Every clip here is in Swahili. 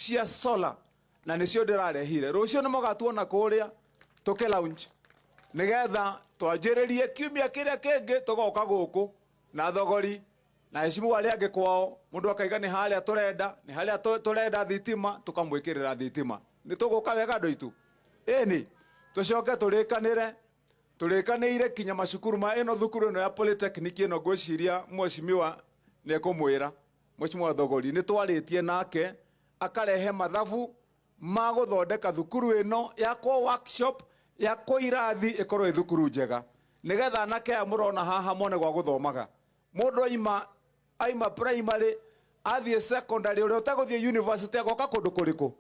cia solar na nicio ndirarehire rucio ni mogatuona kuria tuke launch nigetha twanjiririe kiumia kiria kingi tugoka guku na thogori na hecimu wale ange kwao mundu akaiga ni haria turenda thitima tukamwikirira thitima ni tuguka wega andu itu eni tucoke turikanire kinya macukuru ma ino thukuru ino ya polytechnic ino gwiciria mweshimiwa ni kumwira mweshimiwa thogori ni twaritie nake akarehe mathabu ma guthondeka thukuru ino yakwa workshop yakwa irathi ikorwo thukuru njega nigetha nake amurona haha mone gwa guthomaga mundu aima primary athie secondary uri utaguthie university agoka kundu kuriku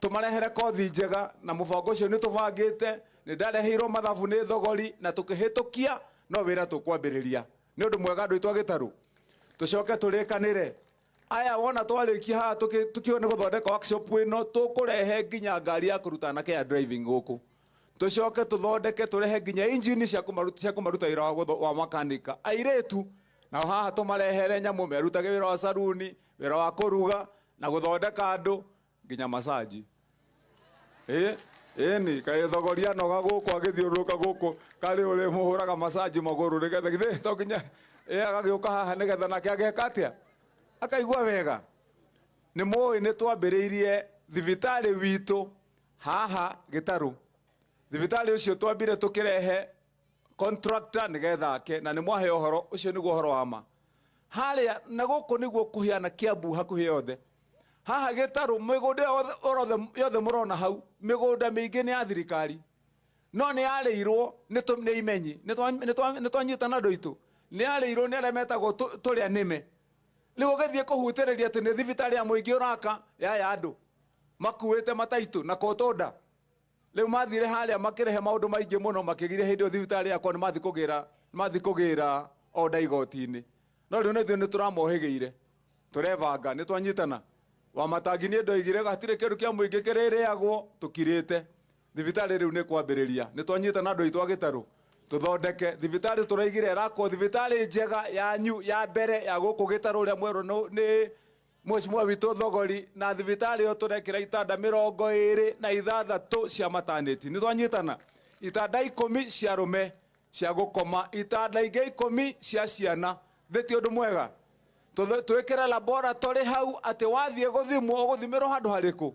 tumarehere kothi njega na mubango ucio ni tubangite ni ndareheirwo mathabu ni thogori na tukihitukia no wira tukwambiriria ni undu mwega andu itwa gitaru tucoke turikanire aya wona twarikia ha tukione guthondeka workshop ino tukurehe nginya ngari ya kuruta nake ya driving guku tucoke tuthondeke turehe nginya engine cia kumaruta wira wa makanika airetu na haha tumarehere nyamu merutage wira wa saruni wira wa kuruga na guthondeka andu nginya masaji ni kai thogoria noga guku agithiuruka guku kari uri muhuraga masaji maguru nigetha githe to nginya agagiuka haha nigetha nake ageka atia akaigua wega ni moi ni twambiriirie thibitari witu haha gitaru thibitari ucio twambire tukirehe contractor nigetha ake na ni mwahe ohoro ucio niguo horo wama haria na guku niguo kuhiana Kiambu hakuhi yothe haha gitaru migunda yothe murona hau migunda mingi ni ya thirikari no ni yareirwo ni imenyi ni twanyitana andu itu ni yareirwo ni aria metagwo turia nime riu githie kuhutiriria ati ni thibitari ya muingi uraka ya andu makuite mataitu na kotonda riu mathire haria makirehe maundu maingi muno makigire hindi thibitari yakwa ni mathi kugira oda igoti-ini no riu ni turamohigeire turevanga ni twanyitana Wamatangi ni ndoigire gatire kindu kia muingi kiririagwo tukirite thibitari riu ni kwambiriria ni twanyitana andu itu agitaru tuthondeke thibitari turaigire rako thibitari njega ya mbere ya guku gitaru ria mweru ni mweshimwa witu thogori na thibitari yo turekira itanda 26 cia maternity ni twanyitana itanda 10 cia rume cia gukoma itanda ingi 10 cia ciana theti undu mwega twikire laboratory hau ati wathie guthimwo guthimirwo handu hariku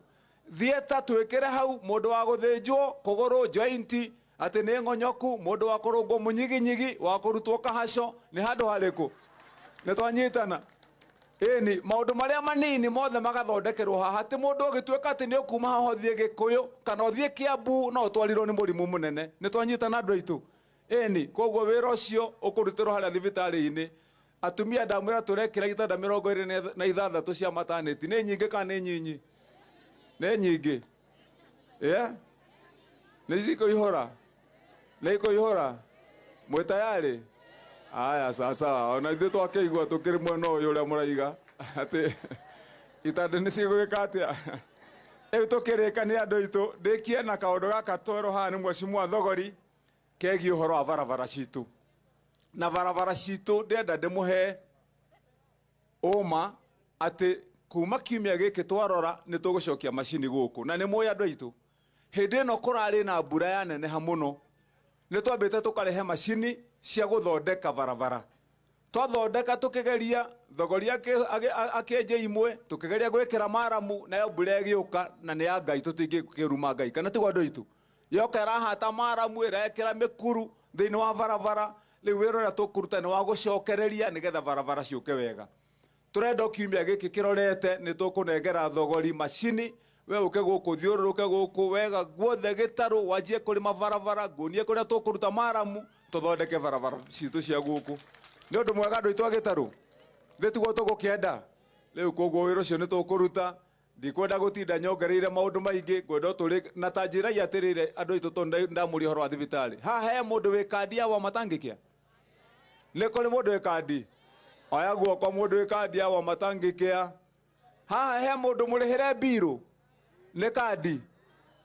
thieta twikire hau mundu wa guthinjwo kuguru joint ati ni ngonyoku mundu wa kurungwo munyiginyigi wa kurutwo kahaco ni handu hariku ni twanyitana ni maundu maria manini mothe magathondekerwo haha ati mundu agitweka ati ni ukuma haho thie Gikuyu kana uthie Kiambu no twarirwo ni murimu munene ni twanyitana andu aitu ni koguo wira ucio ukurutirwo haria thibitari-ini atumia ndamwira turekira itanda 26 cia maternity ni nyingi kana ni nyinyi ni nyingi ni ziko ihora Leiko ihora mwe tayari aya sasa ona ithu twakeigua tukiri mwena uyu uria muraiga ati itanda ni cigwika atia riu tukirika ni andu itu ndikie na kaundu gaka twero haha ni mweshimwa thogori kegi uhoro wa barabara citu na barabara citu ndenda ndimuhe uma ati kuma kiumia giki twarora ni tugucokia macini guku na ni moya andu aitu hindi no kurari na mbura ya neneha muno ni twambite tukarehe macini cia guthondeka barabara twathondeka tukigeria thogori akenje imwe tukigeria gwikira maramu nayo mbura igiuka na ni ya Ngai tutingiruma Ngai kana tigwa andu aitu yoka irahata maramu irekira mikuru thiini wa barabara riu wira uria tukuruta ni wa gucokereria nigetha barabara ciuke wega turenda kiumia giki kirorete ni tukunengera thogori macini we uke guku thiururuke guku wega guothe gitaru wajie kurima barabara ngunie kuria tukuruta maramu tuthondeke barabara citu cia guku ni undu mwega andu itwa gitaru thitiguo tugukienda riu koguo wira ucio ni tukuruta ndikwenda gutinda nyongereire maundu maingi ngwenda turi na tanjira ya atirire andu itu to ndamuri horo wa thibitari ha he mundu wi kandi ya Wamatangi kia ni kuri mundu wi kandi aya guoko mundu wi kandi ya Wamatangi kia ha he mundu murihire biro ni kandi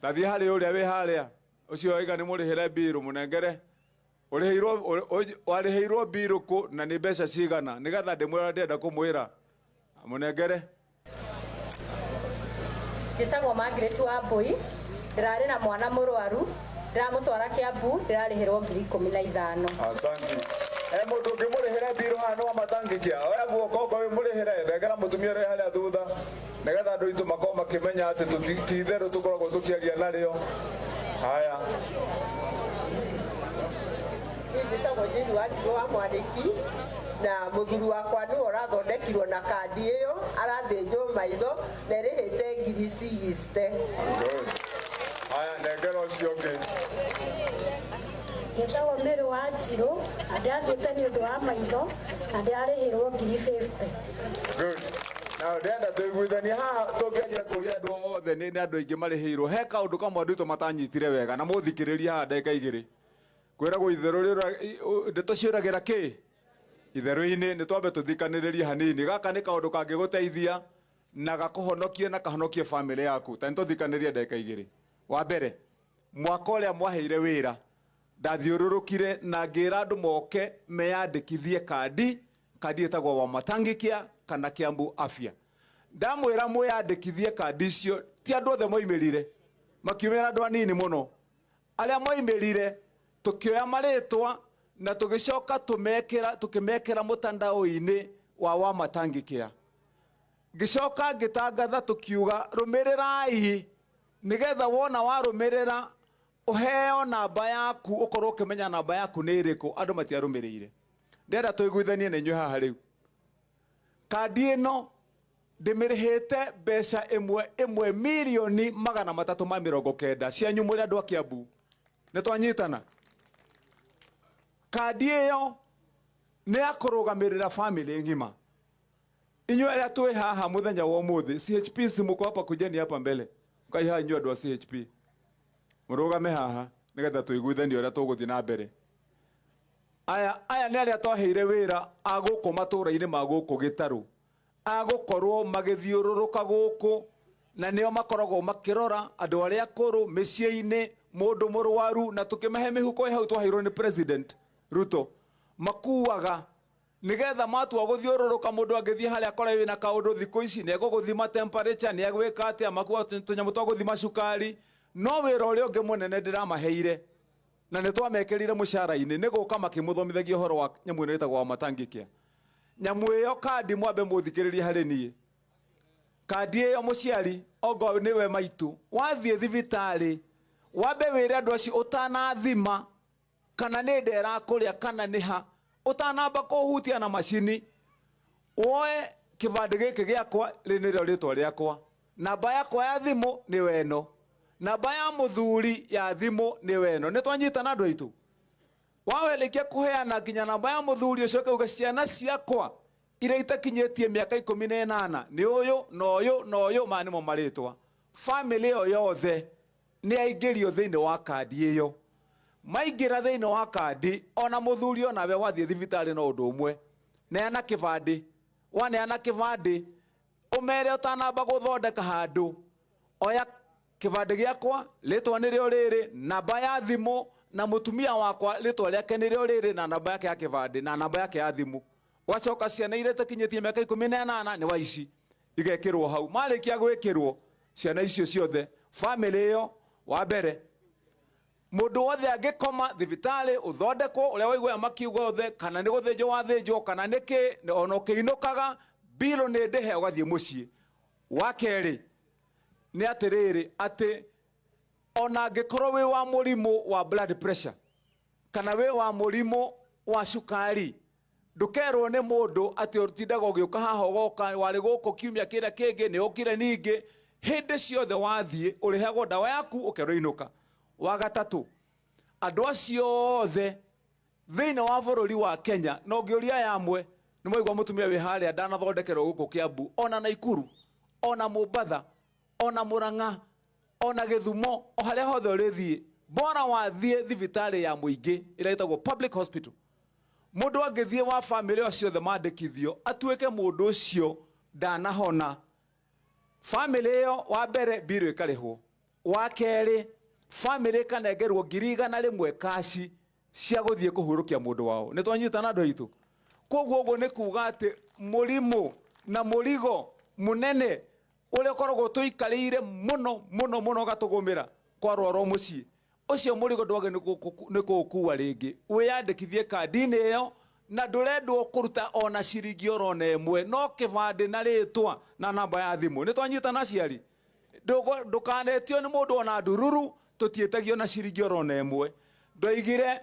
tathi hari uria wi haria ucio iga ni murihire biro munengere urihirwo biro ku na ni mbeca cigana nigetha ndimwira ndenda kumwira munengere Njĩtagwo Margaret Wambui, ndĩrarĩ na mwana mũrwaru, ndiramutwara Kiambu, ndirarĩhĩrwo 15,000. Asante. Mũndũ ũngĩmũrĩhĩra mbirũ haha Wamatangi kia. Oya guoko ngo wĩmũrĩhĩre, ndegera mũtumia ũrĩa harĩa thutha. Nĩgetha andũ aitũ makorwo makĩmenya atĩ ti-itherũ tũkoragwo tũkĩaria narĩo. Haya. Njĩtagwo Njĩri wa Njigũ wa Mwandĩki, na mũthuri wakwa nĩwe ũrathondekirwo na kandi ĩyo, arathĩnjwo maitho na ĩrĩhĩte 60,000. Haya, nengera ũcio ũngĩ. Njĩtagwo Mary wa Njirũ, na ndĩrathiĩte nĩ ũndũ wa maitho na ndĩrarĩhĩrwo 50,000. Good. Now ndenda tũiguithanie haha tũngĩanjia kũria andũ othe nĩ andũ aingĩ marĩhĩirwo. He kaũndũ kamwe andũ aitũ matanyitire wega na mũthikĩrĩria haha ndagĩka 2. Kwĩragwo itherũ rĩu ndeto ciũragĩra kĩ? Itherũ-inĩ nĩ twambe tũthikanĩrĩrie hanini. Gaka nĩ kaũndũ kangĩgũteithia na gakũhonokie na kahonokie family yaku. Ta nĩtũthikanĩrie ndagĩka 2. Wa mbere, mwaka ũrĩa mwaheire wĩra ndathiũrũrũkire na ngĩra andũ moke meyandĩkithie kandi ĩtagwo Wamatangi kia kana Kiambu Afya. Ndamwĩra mwĩyandĩkithie kandi icio, ti andũ othe moimĩrire, makiumĩra andũ anini mũno. Arĩa moimĩrire tukioya marĩtwa na tũgĩcoka tũkĩmekĩra mũtandao-inĩ wa Wamatangi kia. Ngĩcoka ngĩtangatha tukiuga rũmĩrĩrai, nigetha wona warũmĩrĩra ũheo namba yaku, ũkorwo ũkĩmenya namba yaku nĩ ĩrĩkũ. Andũ matiarũmĩrĩire. Ndĩrenda tũiguithanie na inyuĩ haha rĩu. Kandi ĩno ndĩmĩrĩhĩte mbeca 1,390,000 cianyu mũrĩ andũ a Kiambu. Nĩ twanyitana. Kandi ĩyo nĩ ya kũrũgamĩrĩra family ng'ima. Inyuĩ arĩa twĩ haha mũthenya wa ũmũthĩ, CHP simuko hapa, kujeni hapa mbele. Mkai haha inyuĩ andũ a CHP. Mũrũgame haha nĩgetha tũiguithanie ũrĩa tũgũthiĩ na mbere. Aya nĩ arĩa twaheire wĩra a gũkũ matũũra-inĩ ma gũkũ gĩtarũ, a gũkorwo magĩthiũrũrũka gũkũ, na nĩo makoragwo makĩrora andũ arĩa akũrũ mĩciĩ-inĩ, mũndũ mũrwaru, na tũkĩmahe mĩhuko hau twaheirwo nĩ President Ruto. Makuaga nigetha matua gũthiũrũrũka, mũndũ angĩthiĩ harĩa akore wĩna kaũndũ thikũ ici nĩ egũgũthima temperature, nĩ egwĩka atĩa, makua tũnyamũ twa gũthima cukari. No wĩra ũrĩa ũngĩ mũnene ndĩramaheire na nĩ twamekĩrire mũcara-inĩ nĩ gũka makĩmũthomithagia ũhoro wa nyamũ ĩno ĩtagwo Wamatangi kia. Nyamũ ĩyo kandi mwambe mũthikĩrĩrie harĩ niĩ. Kandi ĩyo mũciari ongo nĩwe maitũ, wathiĩ thibitarĩ wambe wĩre andũ acio ũtanathima kana nĩ ndera kũrĩa kana nĩ ha, ũtanamba kũhutia na macini, woe kĩbandĩ gĩkĩ gĩakwa, rĩ nĩrĩo rĩtwa rĩakwa, namba yakwa ya thimũ nĩ weno, namba ya mũthuri ya thimũ nĩ weno. Nĩ twanyitana andũ aitũ. Wawelĩkia kũheana nginya namba ya mũthuri ũcio ũkauga ciana ciakwa iria itakinyĩtie mĩaka 18 nĩ ũyũ na ũyũ na ũyũ, ma nĩmo marĩtwa. Family ĩyo yothe nĩ aingĩrio thĩinĩ wa kandi ĩyo. Maingĩra thĩinĩ wa kandi, ona mũthuri onawe wathiĩ thibitarĩ no ũndũ ũmwe, neana kĩbandĩ. Waneana kĩbandĩ ũmere ũtanamba gũthondeka handũ, oya kĩbandĩ gĩakwa, rĩtwa nĩrĩo rĩrĩ, namba ya thimũ, na mũtumia wakwa rĩtwa rĩake nĩrĩo rĩrĩ na namba yake ya kĩbandĩ na namba yake ya thimũ. Wacoka ciana iria itakinyĩtie mĩaka 18 nĩ waici, igekĩrwo hau. Marĩkia gwĩkĩrwo ciana icio ciothe, family ĩyo, wa mbere mũndũ wothe angĩkoma thibitarĩ ũthondekwo ũrĩa waigua makiuga othe, kana nĩ gũthĩnjwo wathĩnjwo kana nĩkĩ, ona ũkĩinũkaga mbirũ nĩ ndĩhe ũgathiĩ mũciĩ. Wa kerĩ nĩ atĩrĩrĩ, atĩ ona angĩkorwo wĩ wa mũrimũ wa blood pressure kana wĩ wa mũrimũ wa cukari, ndũkerwo nĩ mũndũ atĩ ũtindaga ũgĩũka haha ũgoka warĩ gũkũ kiumia kĩrĩa kĩngĩ nĩ ũkire ningĩ. Hĩndĩ ciothe wathiĩ ũrĩhagwo ndawa yaku ũkerwo inũka. Wa gatatũ, andũ acio othe thĩinĩ wa bũrũri wa Kenya, no ngĩũria yamwe, nĩ mwaigua mũtumia wĩ harĩa ndanathondekerwo gũkũ Kiambu, ona Naikuru, ona Mombasa, ona Murang'a, ona Gĩthumo, o harĩa hothe ũrĩthiĩ, bora wathiĩ thibitarĩ ya mũingĩ ĩrĩa ĩtagwo public hospital, mũndũ angĩthiĩ wa family o ciothe mandĩkithio, atuĩke mũndũ ũcio ndanahona, family ĩyo wa mbere mbirũ ĩkarĩhwo. Wa kerĩ, family ĩkanengerwo 100,000 kaci cia gũthiĩ kũhurũkia mũndũ wao. Nĩ twanyitana andũ aitũ. Koguo ũguo nĩ kuuga atĩ mũrimũ na mũrigo mũnene ule koragwo tuikarire muno gatugumira kwa rwaro mucii ucio murigo ndwage ni kukuwa ringi wiyandikithie kadi-ini iyo na ndurendwo kuruta ona ciringi orona imwe no kibande na ritwa na namba ya thimu ni twanyitana aciari ndukanetio ni mundu ona ndururu tutietagio na ciringi orona imwe ndoigire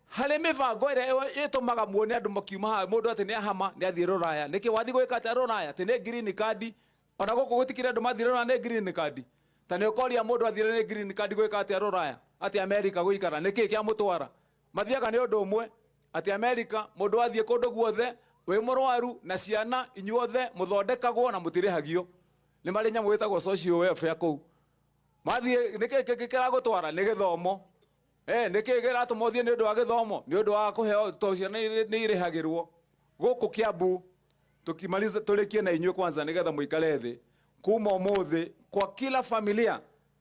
hari mibango ĩrĩa ĩtũmaga muone andũ makiuma haha mũndũ atĩ nĩ ahama nĩ athiĩ rũraya nĩkĩ wathiĩ gwĩka atĩa rũraya atĩ nĩ green card ona gũkũ gũtikĩrĩ andũ mathiĩ rũraya nĩ green card ta nĩ ũkoria mũndũ athiĩ nĩ green card gwĩka atĩa rũraya atĩ America gũikara nĩkĩ kĩamũtwara mathiaga nĩ ũndũ ũmwe atĩ America mũndũ athiĩ kũndũ guothe wĩ mũrwaru na ciana inyuothe mũthondekagwo na mũtirĩhagio nĩ marĩ nyamũ ĩtagwo social welfare kũu mathiĩ nĩkĩ kĩragũtwara nĩ gĩthomo nĩkĩ gĩratũma ũthiĩ nĩ ũndũ wa gĩthomo nĩ ũndũ wa kũheo to ciana nĩ irĩhagĩrwo gũkũ Kiambu tukimaliza tũrĩkie na inyuĩ kwanza nĩgetha mũikare thĩ kuma ũmũthĩ kwa kila familia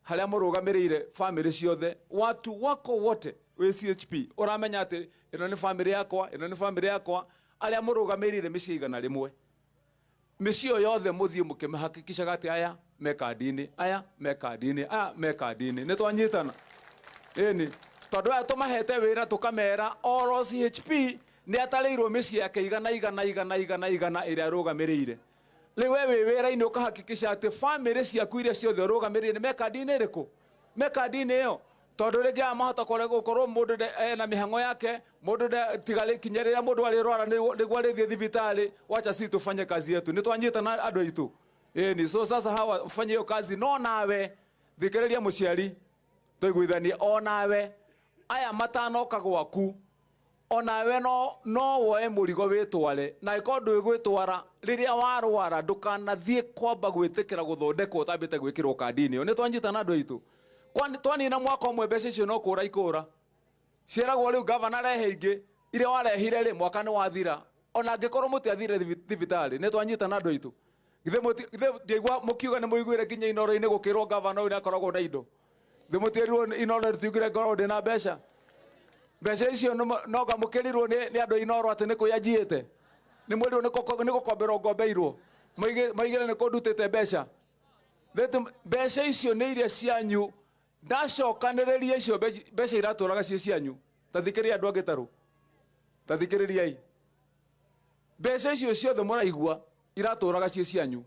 harĩa mũrũgamĩrĩire family ciothe watu wako wote wĩ CHP ũramenya atĩ ĩno nĩ family yakwa ĩno nĩ family yakwa arĩa mũrũgamĩrĩire mĩciĩ igana rĩmwe mĩciĩ yothe mũthiĩ mũkĩmĩhakikishaga atĩ aya me kadi-inĩ aya me kadi-inĩ aya me kadi-inĩ nĩ twanyitana ĩni tondũ aya tũmahete wĩra tũkamera oro CHP nĩ atarĩirwo mĩciĩ yake igana ĩrĩa arũgamĩrĩire rĩu we wĩ wĩra-inĩ ũkahakikisha atĩ family ciaku iria ciothe ũrũgamĩrĩire nĩ me kadi-inĩ ĩrĩkũ me kadi-inĩ ĩyo tondũ rĩngĩ mahota gũkorwo mũndũ ena mĩhang'o yake mũndũ tiga kinya rĩrĩa mũndũ arĩrwara nĩguo arĩthiĩ thibitarĩ wacha si tufanye kazi yetu nĩ twanyitana andũ aitũ ĩni so sasa hawa ufanye hiyo kazi no nawe thikĩrĩria mũciari tũiguithanie onawe aya matanoka gwaku onawe no woe mũrigo wĩtware na ĩkorwo ndwĩgwĩtwara rĩrĩa warwara ndũkanathiĩ kwamba gwĩtĩkĩra gũthondekwo ũtambĩte gwĩkĩrwo kadi-inĩ ĩyo nĩ twanyitana andũ aitũ twanina mwaka ũmwe mbeca icio no kũra ikũra ciaragwo rĩu gavana arehe ingĩ iria warehire rĩ mwaka nĩ wathira ona angĩkorwo mũtiathire thibitarĩ nĩ twanyitana andũ aitũ githĩ ndĩigua mũkiuga nĩ mũiguire nginya inoro-inĩ gũkĩrwo gavana ũyũ nĩ akoragwo na indo thimutirirwo inoro rĩtiugire ngorwo ndĩna mbeca icio noga mũkĩrirwo nĩ andũ inoro atĩ nĩ kwĩanjiĩte nĩ mwĩrirwo nĩ gũkomberwo ngombeirwo moigire nĩ kũndutĩte mbeca icio nĩ iria cianyu ndacokanĩrĩria icio mbeca iratũraga ciĩ cianyu tathikĩrĩria andũ angĩ tarũ tathikĩrĩriai mbeca icio ciothe mũraigua iratũraga ciĩ cianyu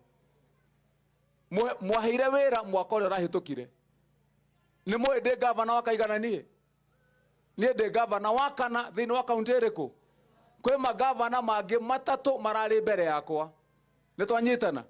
mwaheire wĩra mwaka ũrĩa ũrahĩtũkire nĩ mũĩ ndĩ gavana wa kaigana niĩ ndĩ gavana wa kana thĩinĩ wa kaũntĩ ĩrĩkũ kwĩ magavana mangĩ matatũ mararĩ mbere yakwa nĩ twanyitana